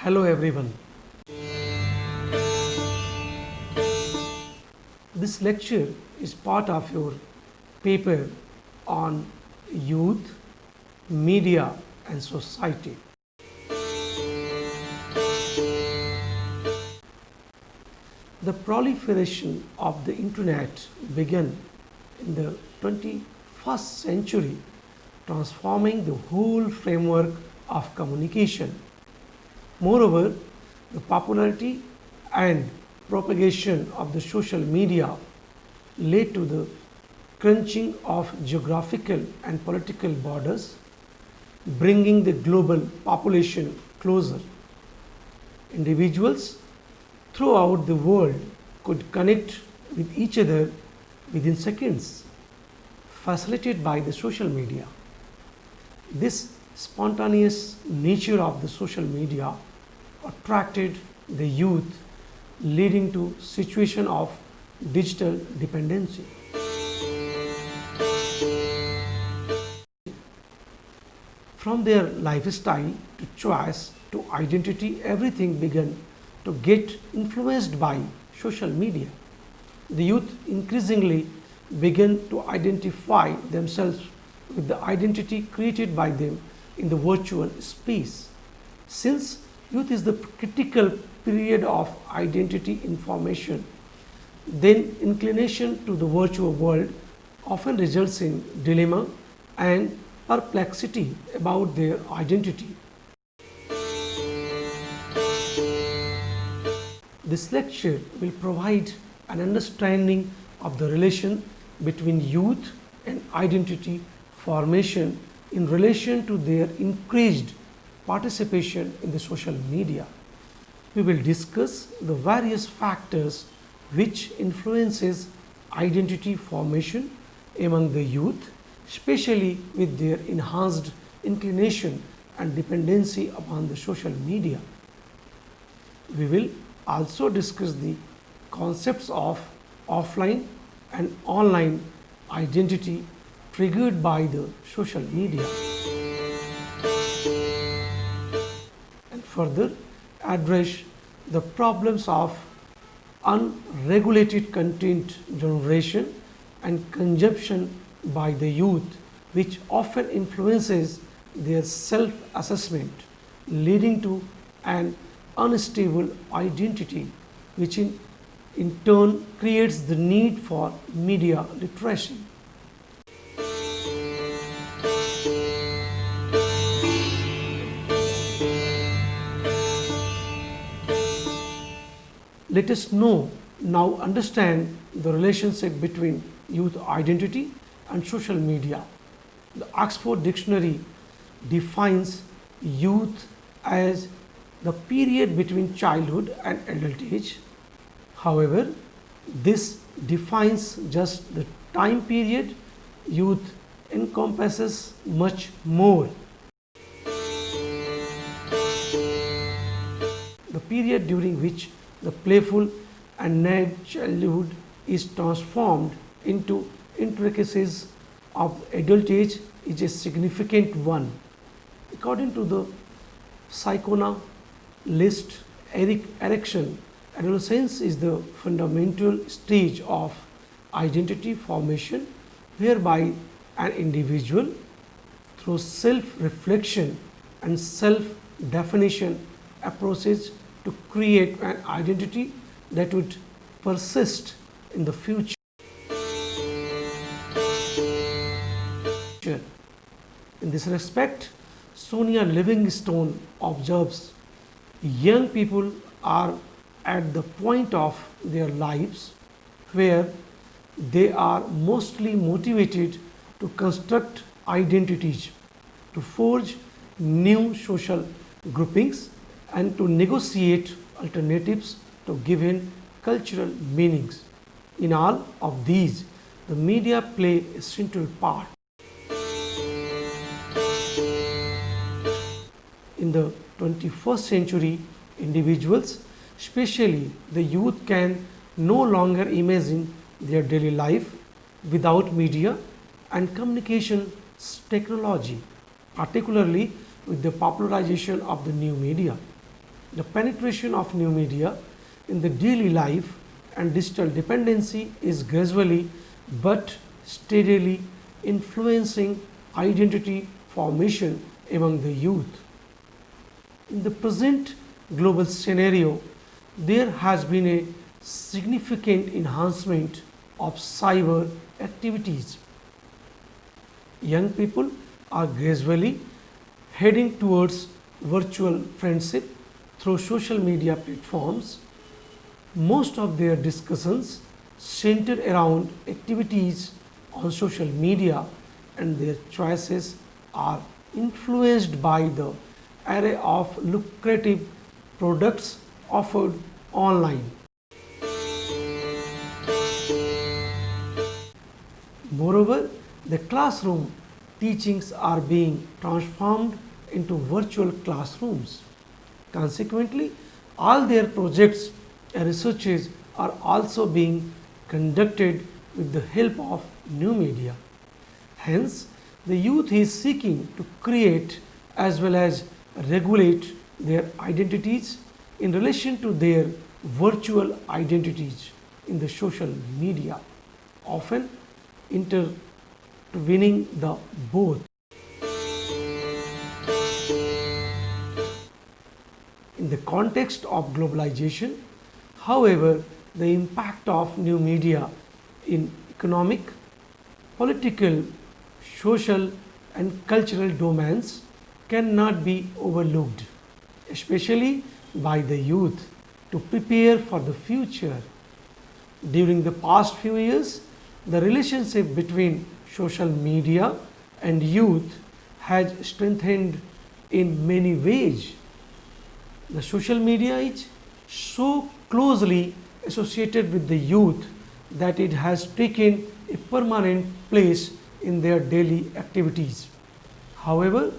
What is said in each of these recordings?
Hello everyone. This lecture is part of your paper on youth, media and society. The proliferation of the internet began in the 21st century, transforming the whole framework of communication. Moreover, the popularity and propagation of the social media led to the crunching of geographical and political borders, bringing the global population closer. Individuals throughout the world could connect with each other within seconds, facilitated by the social media. This spontaneous nature of the social media attracted the youth, leading to situation of digital dependency. From their lifestyle to choice to identity, everything began to get influenced by social media. The youth increasingly began to identify themselves with the identity created by them in the virtual space. Since youth is the critical period of identity information, then inclination to the virtual world often results in dilemma and perplexity about their identity. This lecture will provide an understanding of the relation between youth and identity formation in relation to their increased participation in the social media. We will discuss the various factors which influences identity formation among the youth, especially with their enhanced inclination and dependency upon the social media. We will also discuss the concepts of offline and online identity triggered by the social media, and further address the problems of unregulated content generation and consumption by the youth, which often influences their self-assessment, leading to an unstable identity, which in turn creates the need for media literacy. Let us now understand the relationship between youth identity and social media. The Oxford Dictionary defines youth as the period between childhood and adult age. However, this defines just the time period. Youth encompasses much more. The period during which the playful and naive childhood is transformed into intricacies of adult age is a significant one. According to the psychoanalyst Erik Erikson, adolescence is the fundamental stage of identity formation, whereby an individual, through self-reflection and self-definition, approaches to create an identity that would persist in the future. In this respect, Sonia Livingstone observes young people are at the point of their lives where they are mostly motivated to construct identities, to forge new social groupings, and to negotiate alternatives to given cultural meanings. In all of these, the media play a central part. In the 21st century, individuals, especially the youth, can no longer imagine their daily life without media and communication technology, particularly with the popularization of the new media. The penetration of new media in the daily life and digital dependency is gradually but steadily influencing identity formation among the youth. In the present global scenario, there has been a significant enhancement of cyber activities. Young people are gradually heading towards virtual friendship through social media platforms. Most of their discussions center around activities on social media, and their choices are influenced by the array of lucrative products offered online. Moreover, the classroom teachings are being transformed into virtual classrooms. Consequently, all their projects and researches are also being conducted with the help of new media. Hence, the youth is seeking to create as well as regulate their identities in relation to their virtual identities in the social media, often intertwining the both. In the context of globalization, however, the impact of new media in economic, political, social, and cultural domains cannot be overlooked, especially by the youth, to prepare for the future. During the past few years, the relationship between social media and youth has strengthened in many ways. The social media is so closely associated with the youth that it has taken a permanent place in their daily activities. However,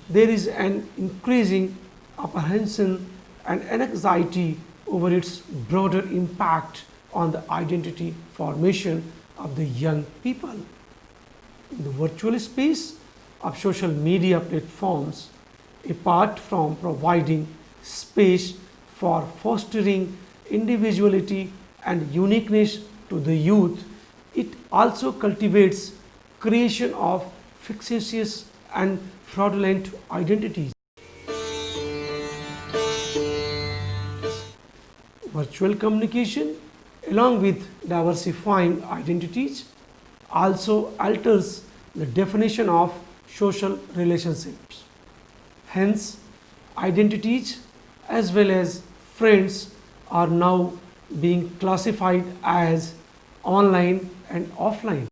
there is an increasing apprehension and anxiety over its broader impact on the identity formation of the young people. In the virtual space of social media platforms, apart from providing space for fostering individuality and uniqueness to the youth, it also cultivates creation of fictitious and fraudulent identities. Virtual communication, along with diversifying identities, also alters the definition of social relationships. Hence, identities as well as friends are now being classified as online and offline.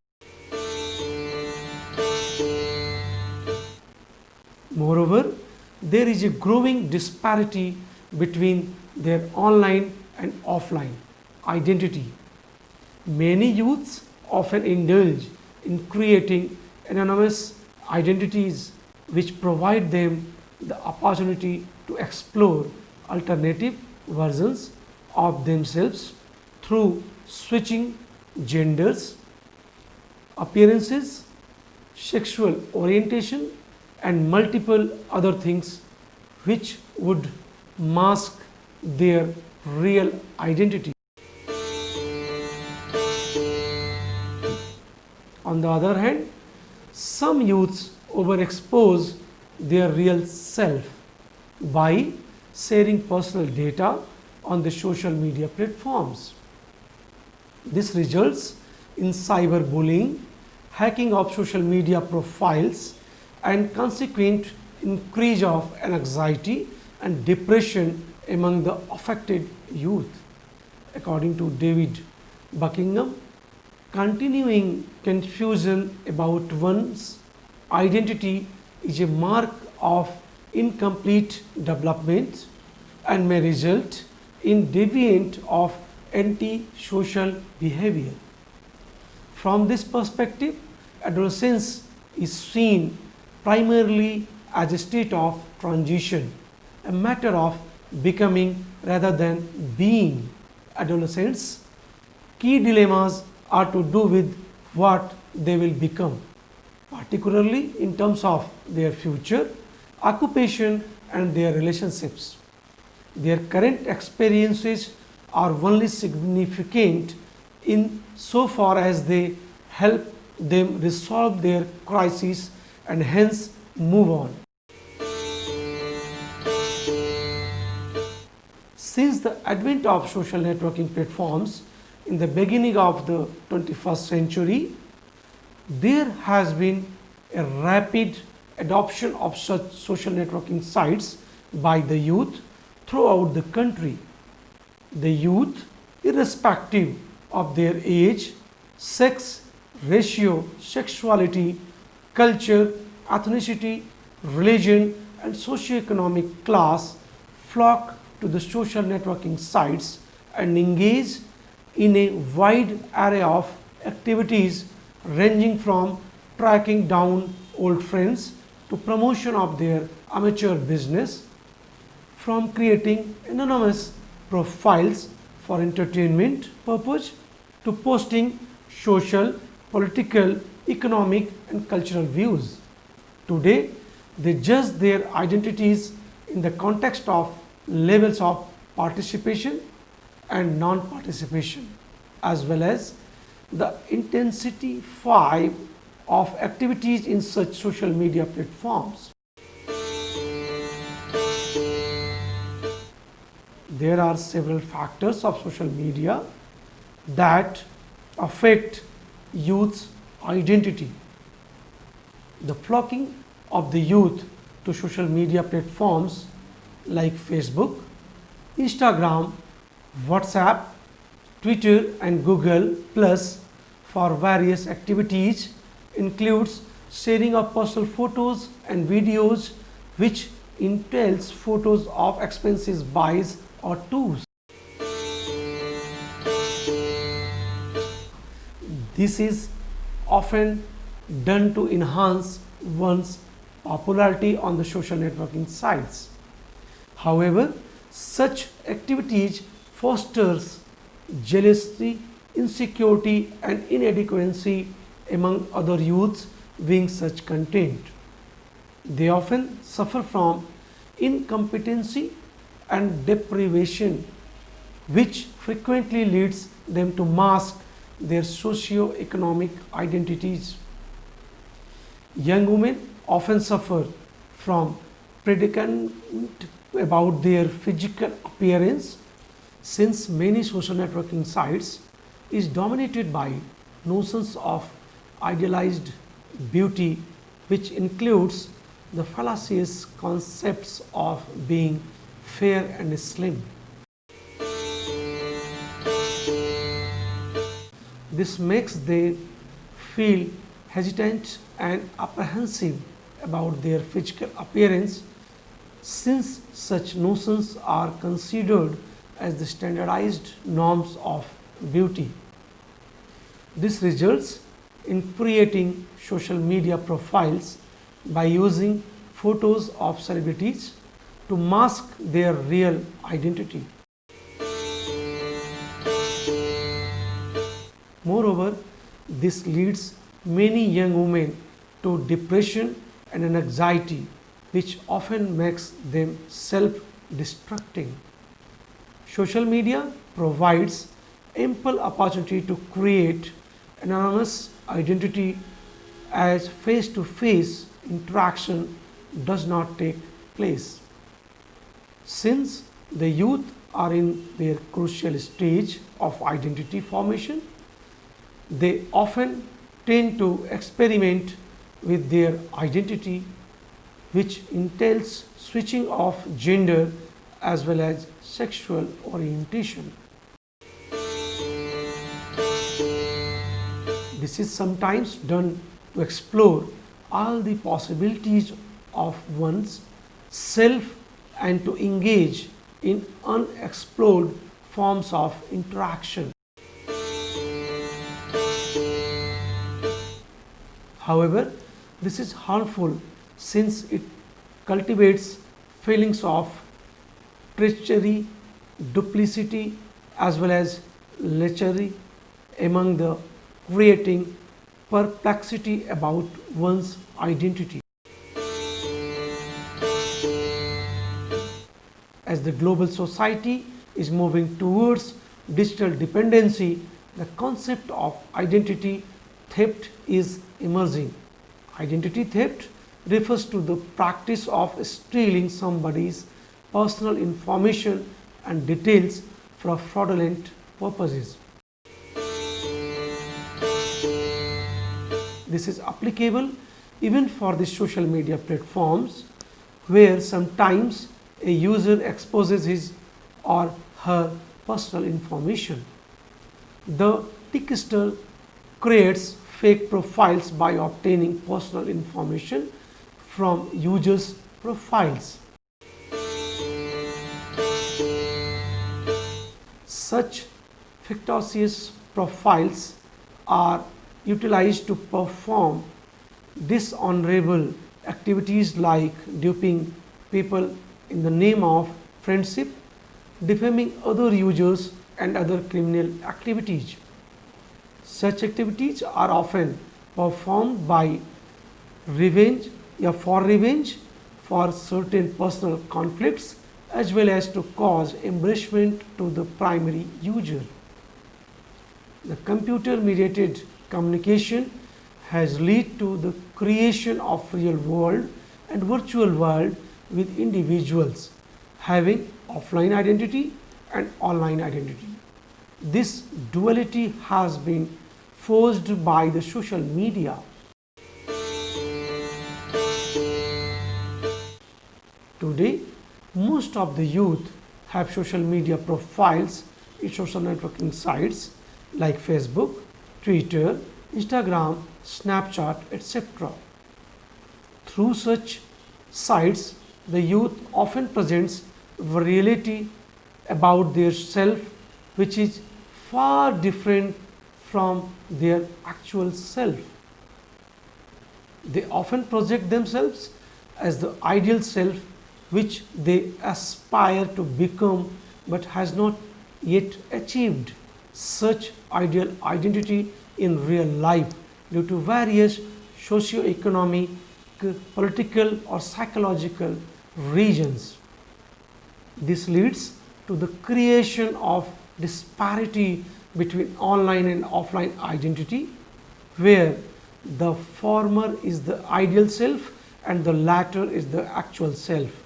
Moreover, there is a growing disparity between their online and offline identity. Many youths often indulge in creating anonymous identities which provide them the opportunity to explore alternative versions of themselves through switching genders, appearances, sexual orientation, and multiple other things which would mask their real identity. On the other hand, some youths overexpose their real self by sharing personal data on the social media platforms. This results in cyberbullying, hacking of social media profiles, and consequent increase of anxiety and depression among the affected youth. According to David Buckingham, continuing confusion about one's identity is a mark of incomplete development and may result in deviant of anti-social behavior. From this perspective, adolescence is seen primarily as a state of transition, a matter of becoming rather than being. Adolescents' key dilemmas are to do with what they will become, particularly in terms of their future, occupation, and their relationships. Their current experiences are only significant in so far as they help them resolve their crises and hence move on. Since the advent of social networking platforms in the beginning of the 21st century, there has been a rapid adoption of such social networking sites by the youth throughout the country. The youth, irrespective of their age, sex, ratio, sexuality, culture, ethnicity, religion, and socioeconomic class, flock to the social networking sites and engage in a wide array of activities ranging from tracking down old friends to promotion of their amateur business, from creating anonymous profiles for entertainment purpose to posting social, political, economic and cultural views. Today, they judge their identities in the context of levels of participation and non-participation, as well as the intensity of activities in such social media platforms. There are several factors of social media that affect youth's identity. The flocking of the youth to social media platforms like Facebook, Instagram, WhatsApp, Twitter and Google Plus for various activities includes sharing of personal photos and videos, which entails photos of expenses buys or tours. This is often done to enhance one's popularity on the social networking sites. However, such activities fosters jealousy, insecurity and inadequacy among other youths viewing such content. They often suffer from incompetency and deprivation, which frequently leads them to mask their socio-economic identities. Young women often suffer from predicament about their physical appearance, since many social networking sites is dominated by notions of idealized beauty, which includes the fallacious concepts of being fair and slim. This makes them feel hesitant and apprehensive about their physical appearance, since such notions are considered as the standardized norms of beauty. This results in creating social media profiles by using photos of celebrities to mask their real identity. Moreover, this leads many young women to depression and anxiety, which often makes them self-destructing. Social media provides ample opportunity to create anonymous identity, as face-to-face interaction does not take place. Since the youth are in their crucial stage of identity formation, they often tend to experiment with their identity, which entails switching of gender as well as sexual orientation. This is sometimes done to explore all the possibilities of one's self and to engage in unexplored forms of interaction. However, this is harmful since it cultivates feelings of treachery, duplicity, as well as lechery among the creating perplexity about one's identity. As the global society is moving towards digital dependency, the concept of identity theft is emerging. Identity theft refers to the practice of stealing somebody's personal information and details for fraudulent purposes. This is applicable even for the social media platforms, where sometimes a user exposes his or her personal information. The trickster creates fake profiles by obtaining personal information from users' profiles. Such fictitious profiles are utilized to perform dishonorable activities like duping people in the name of friendship, defaming other users, and other criminal activities. Such activities are often performed by revenge for certain personal conflicts, as well as to cause embarrassment to the primary user. The computer mediated communication has led to the creation of real world and virtual world with individuals having offline identity and online identity. This duality has been forced by the social media. Today, most of the youth have social media profiles in social networking sites like Facebook, Twitter, Instagram, Snapchat, etc. Through such sites, the youth often presents a reality about their self which is far different from their actual self. They often project themselves as the ideal self which they aspire to become but has not yet achieved such ideal identity in real life due to various socio-economic, political or psychological reasons. This leads to the creation of disparity between online and offline identity, where the former is the ideal self and the latter is the actual self.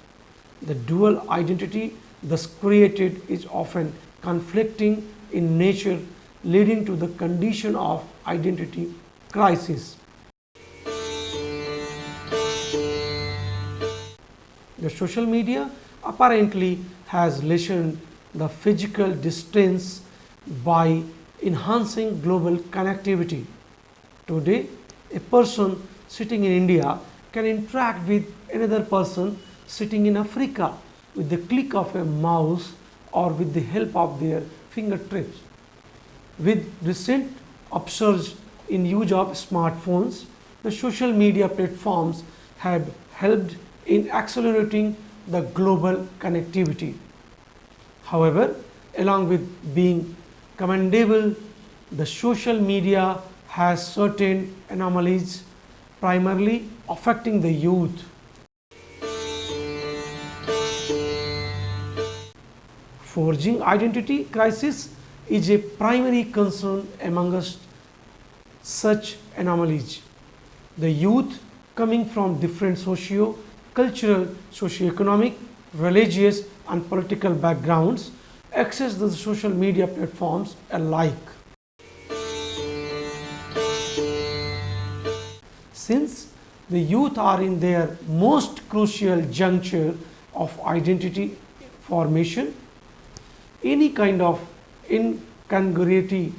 The dual identity thus created is often conflicting in nature, leading to the condition of identity crisis. The social media apparently has lessened the physical distance by enhancing global connectivity. Today, a person sitting in India can interact with another person sitting in Africa with the click of a mouse or with the help of their fingertips. With recent upsurge in use of smartphones, the social media platforms have helped in accelerating the global connectivity. However, along with being commendable, the social media has certain anomalies primarily affecting the youth. Forging identity crisis is a primary concern amongst such anomalies. The youth coming from different socio-cultural, socio-economic, religious and political backgrounds access the social media platforms alike. Since the youth are in their most crucial juncture of identity formation, any kind of incongruity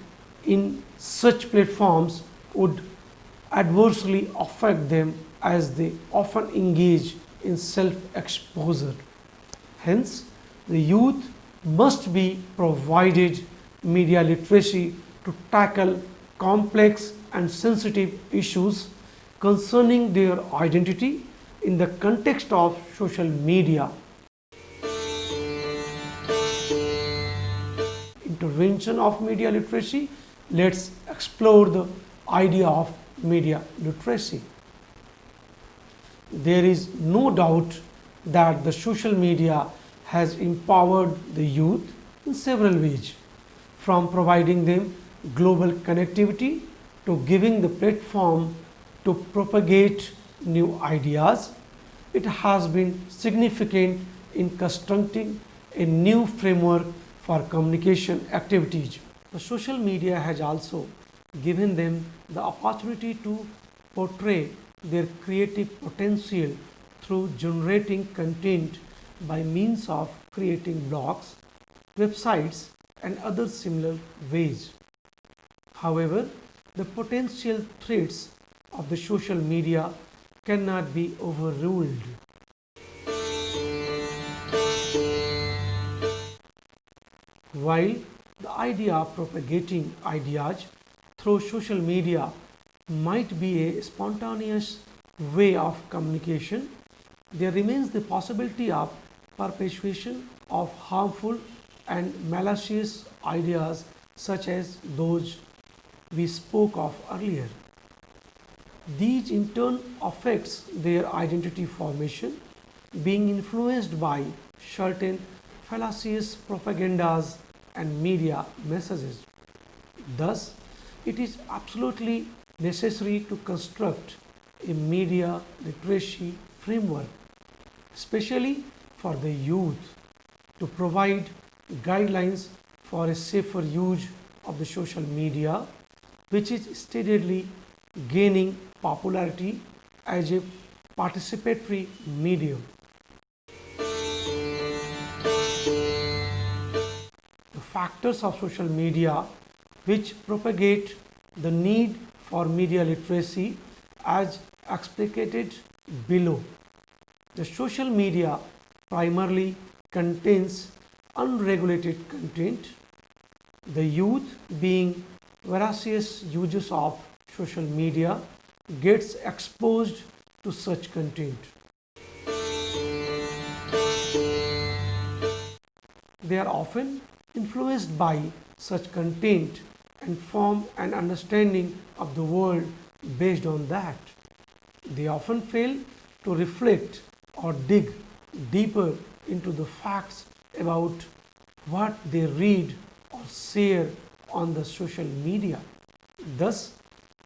in such platforms would adversely affect them as they often engage in self-exposure. Hence, the youth must be provided media literacy to tackle complex and sensitive issues concerning their identity in the context of social media. Intervention of media literacy. Let's explore the idea of media literacy. There is no doubt that the social media has empowered the youth in several ways, from providing them global connectivity to giving the platform to propagate new ideas. It has been significant in constructing a new framework for communication activities. The social media has also given them the opportunity to portray their creative potential through generating content by means of creating blogs, websites, and other similar ways. However, the potential threats of the social media cannot be overruled. While the idea of propagating ideas through social media might be a spontaneous way of communication, there remains the possibility of perpetuation of harmful and malicious ideas such as those we spoke of earlier. These in turn affects their identity formation, being influenced by certain fallacious propagandas and media messages. Thus, it is absolutely necessary to construct a media literacy framework, especially for the youth, to provide guidelines for a safer use of the social media, which is steadily gaining popularity as a participatory medium. The factors of social media which propagate the need for media literacy as explicated below. The social media primarily contains unregulated content. The youth, being voracious users of social media, gets exposed to such content. They are often influenced by such content and form an understanding of the world based on that. They often fail to reflect or dig deeper into the facts about what they read or share on the social media. Thus,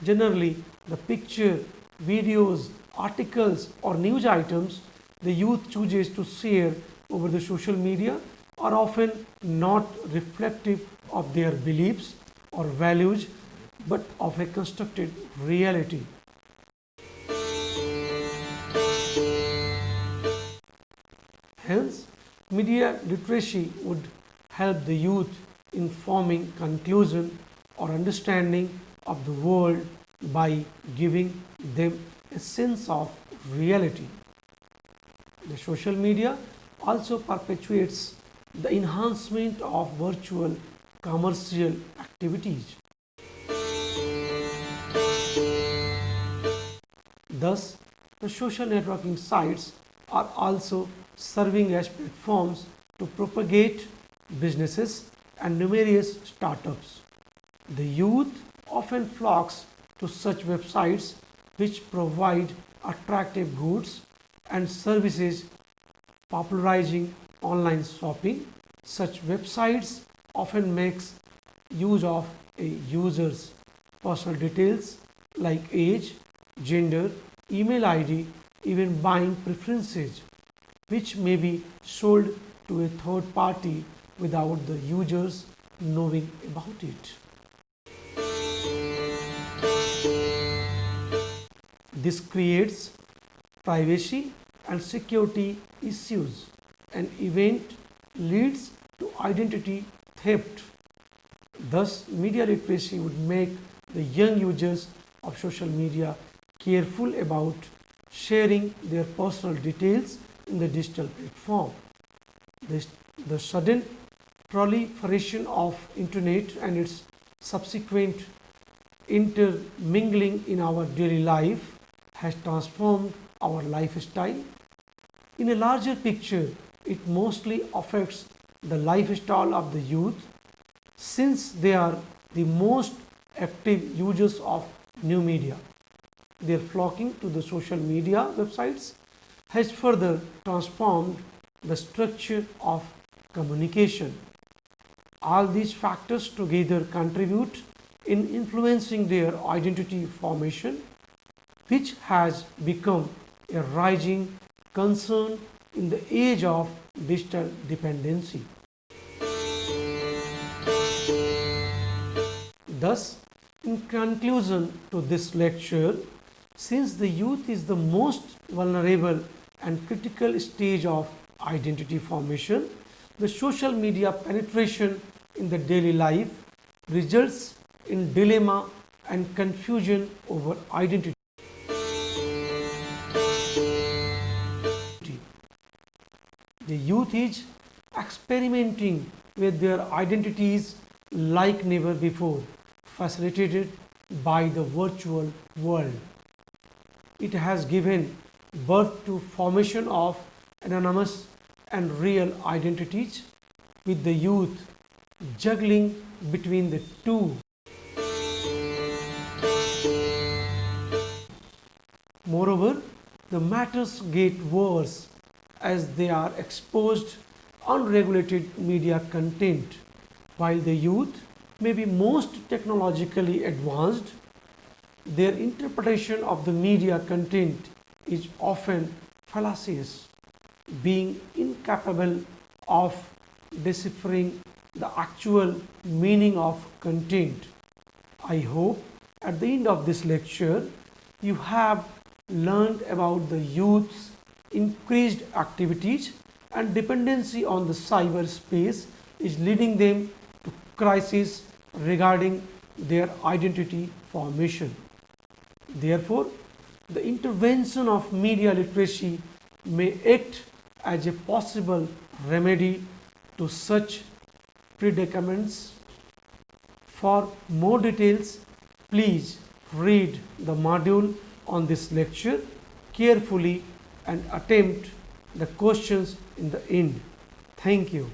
generally, the picture, videos, articles, or news items the youth chooses to share over the social media are often not reflective of their beliefs or values, but of a constructed reality. Hence, media literacy would help the youth in forming conclusion or understanding of the world by giving them a sense of reality. The social media also perpetuates the enhancement of virtual commercial activities. Thus, the social networking sites are also serving as platforms to propagate businesses and numerous startups. The youth often flocks to such websites which provide attractive goods and services, popularizing online shopping. Such websites often makes use of a user's personal details like age, gender, email ID, even buying preferences, which may be sold to a third party without the users knowing about it. This creates privacy and security issues. An event leads to identity theft. Thus, media literacy would make the young users of social media careful about sharing their personal details in the digital platform. The sudden proliferation of internet and its subsequent intermingling in our daily life has transformed our lifestyle. In a larger picture, it mostly affects the lifestyle of the youth, since they are the most active users of new media. Their flocking to the social media websites has further transformed the structure of communication. All these factors together contribute in influencing their identity formation, which has become a rising concern in the age of digital dependency. Thus, in conclusion to this lecture, since the youth is the most vulnerable and critical stage of identity formation, the social media penetration in the daily life results in dilemma and confusion over identity. The youth is experimenting with their identities like never before, facilitated by the virtual world. It has given birth to formation of anonymous and real identities, with the youth juggling between the two. Moreover, the matters get worse as they are exposed unregulated media content. While the youth may be most technologically advanced, their interpretation of the media content is often fallacious, being incapable of deciphering the actual meaning of content. I hope at the end of this lecture you have learned about the youth's increased activities and dependency on the cyberspace is leading them to crisis regarding their identity formation. Therefore, the intervention of media literacy may act as a possible remedy to such predicaments. For more details, please read the module on this lecture carefully and attempt the questions in the end. Thank you.